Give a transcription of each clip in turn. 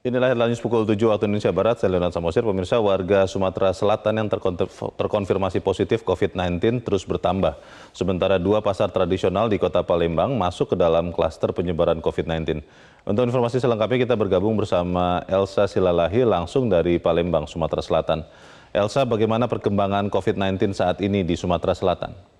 Inilah headline news pukul 7 waktu Indonesia Barat. Saya Leonard Samosir. Pemirsa, warga Sumatera Selatan yang terkonfirmasi positif COVID-19 terus bertambah. Sementara 2 pasar tradisional di kota Palembang masuk ke dalam klaster penyebaran COVID-19. Untuk informasi selengkapnya kita bergabung bersama Elsa Silalahi langsung dari Palembang, Sumatera Selatan. Elsa, bagaimana perkembangan COVID-19 saat ini di Sumatera Selatan?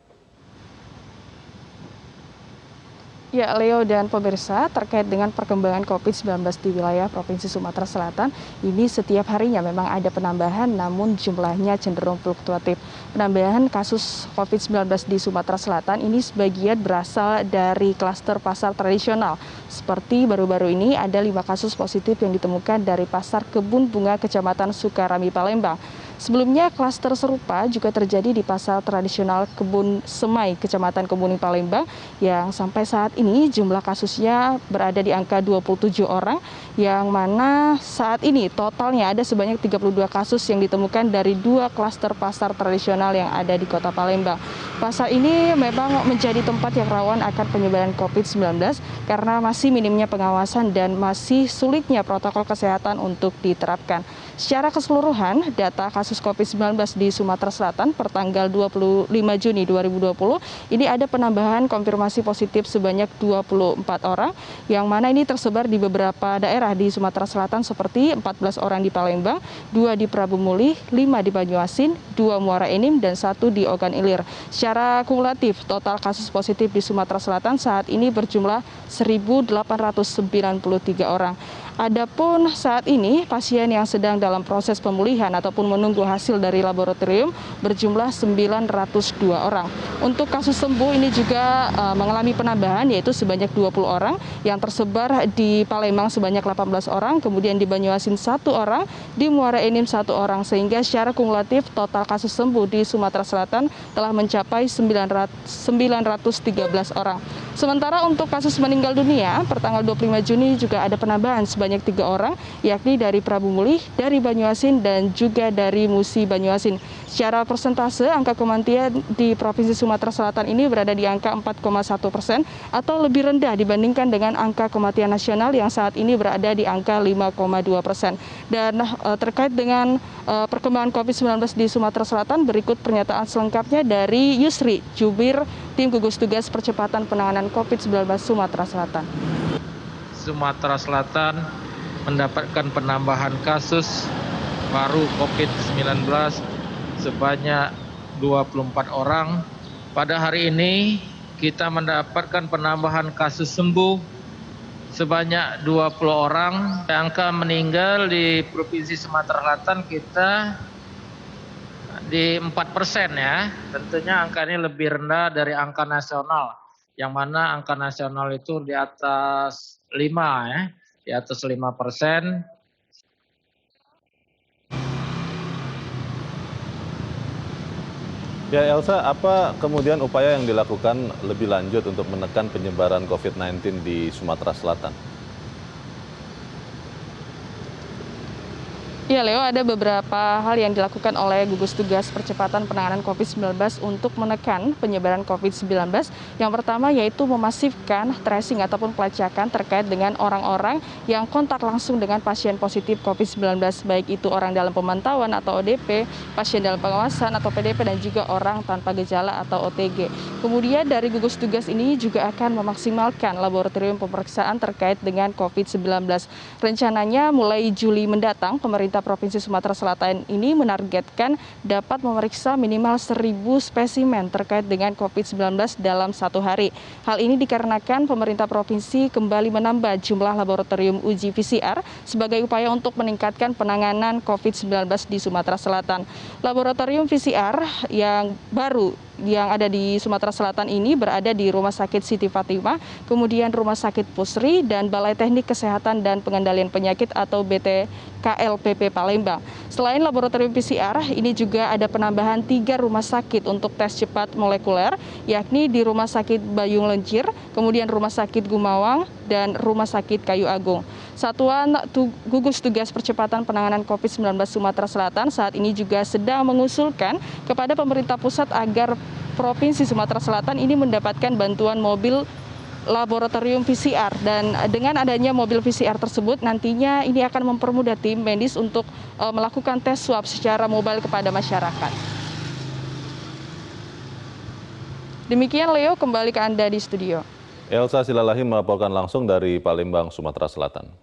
Ya, Leo dan pemirsa, terkait dengan perkembangan COVID-19 di wilayah Provinsi Sumatera Selatan, ini setiap harinya memang ada penambahan, namun jumlahnya cenderung fluktuatif. Penambahan kasus COVID-19 di Sumatera Selatan ini sebagian berasal dari klaster pasar tradisional. Seperti baru-baru ini ada 5 kasus positif yang ditemukan dari Pasar Kebun Bunga Kecamatan Sukarami, Palembang. Sebelumnya klaster serupa juga terjadi di pasar tradisional Kebun Semai, Kecamatan Kebuning, Palembang, yang sampai saat ini jumlah kasusnya berada di angka 27 orang, yang mana saat ini totalnya ada sebanyak 32 kasus yang ditemukan dari 2 klaster pasar tradisional yang ada di kota Palembang. Pasar ini memang menjadi tempat yang rawan akan penyebaran COVID-19 karena masih minimnya pengawasan dan masih sulitnya protokol kesehatan untuk diterapkan. Secara keseluruhan, data kasus COVID-19 di Sumatera Selatan per tanggal 25 Juni 2020, ini ada penambahan konfirmasi positif sebanyak 24 orang, yang mana ini tersebar di beberapa daerah di Sumatera Selatan seperti 14 orang di Palembang, 2 di Prabu Mulih, 5 di Banyuasin, 2 Muara Enim, dan 1 di Ogan Ilir. Secara kumulatif, total kasus positif di Sumatera Selatan saat ini berjumlah 1.893 orang. Adapun saat ini pasien yang sedang dalam proses pemulihan ataupun menunggu hasil dari laboratorium berjumlah 902 orang. Untuk kasus sembuh ini juga mengalami penambahan, yaitu sebanyak 20 orang yang tersebar di Palembang sebanyak 18 orang, kemudian di Banyuasin 1 orang, di Muara Enim 1 orang, sehingga secara kumulatif total kasus sembuh di Sumatera Selatan telah mencapai 913 orang. Sementara untuk kasus meninggal dunia per tanggal 25 Juni juga ada penambahan sebanyak 3 orang, yakni dari Prabu Mulih, dari Banyuasin, dan juga dari Musi Banyuasin. Secara persentase, angka kematian di Provinsi Sumatera Selatan ini berada di angka 4,1% atau lebih rendah dibandingkan dengan angka kematian nasional yang saat ini berada di angka 5,2%. Dan terkait dengan perkembangan COVID-19 di Sumatera Selatan, berikut pernyataan selengkapnya dari Yusri, Jubir Tim Gugus Tugas Percepatan Penanganan COVID-19 Sumatera Selatan. Sumatera Selatan mendapatkan penambahan kasus baru COVID-19 sebanyak 24 orang. Pada hari ini kita mendapatkan penambahan kasus sembuh sebanyak 20 orang. Angka meninggal di Provinsi Sumatera Selatan kita di 4% ya. Tentunya angka ini lebih rendah dari angka nasional, yang mana angka nasional itu di atas 5 ya, di atas 5%. Ya Elsa, apa kemudian upaya yang dilakukan lebih lanjut untuk menekan penyebaran COVID-19 di Sumatera Selatan? Ya, Leo, ada beberapa hal yang dilakukan oleh Gugus Tugas Percepatan Penanganan COVID-19 untuk menekan penyebaran COVID-19. Yang pertama yaitu memasifkan tracing ataupun pelacakan terkait dengan orang-orang yang kontak langsung dengan pasien positif COVID-19, baik itu orang dalam pemantauan atau ODP, pasien dalam pengawasan atau PDP, dan juga orang tanpa gejala atau OTG. Kemudian dari gugus tugas ini juga akan memaksimalkan laboratorium pemeriksaan terkait dengan COVID-19. Rencananya mulai Juli mendatang, pemerintah Provinsi Sumatera Selatan ini menargetkan dapat memeriksa minimal 1.000 spesimen terkait dengan COVID-19 dalam 1 hari. Hal ini dikarenakan pemerintah provinsi kembali menambah jumlah laboratorium uji PCR sebagai upaya untuk meningkatkan penanganan COVID-19 di Sumatera Selatan. Laboratorium PCR yang baru yang ada di Sumatera Selatan ini berada di Rumah Sakit Siti Fatimah, kemudian Rumah Sakit Pusri, dan Balai Teknik Kesehatan dan Pengendalian Penyakit atau BTKLPP Palembang. Selain laboratorium PCR, ini juga ada penambahan 3 rumah sakit untuk tes cepat molekuler, yakni di Rumah Sakit Bayung Lencir, kemudian Rumah Sakit Gumawang, dan Rumah Sakit Kayu Agung. Satuan Gugus Tugas Percepatan Penanganan COVID-19 Sumatera Selatan saat ini juga sedang mengusulkan kepada pemerintah pusat agar Provinsi Sumatera Selatan ini mendapatkan bantuan mobil laboratorium PCR, dan dengan adanya mobil PCR tersebut nantinya ini akan mempermudah tim medis untuk melakukan tes swab secara mobile kepada masyarakat. Demikian Leo, kembali ke Anda di studio. Elsa Silalahi melaporkan langsung dari Palembang, Sumatera Selatan.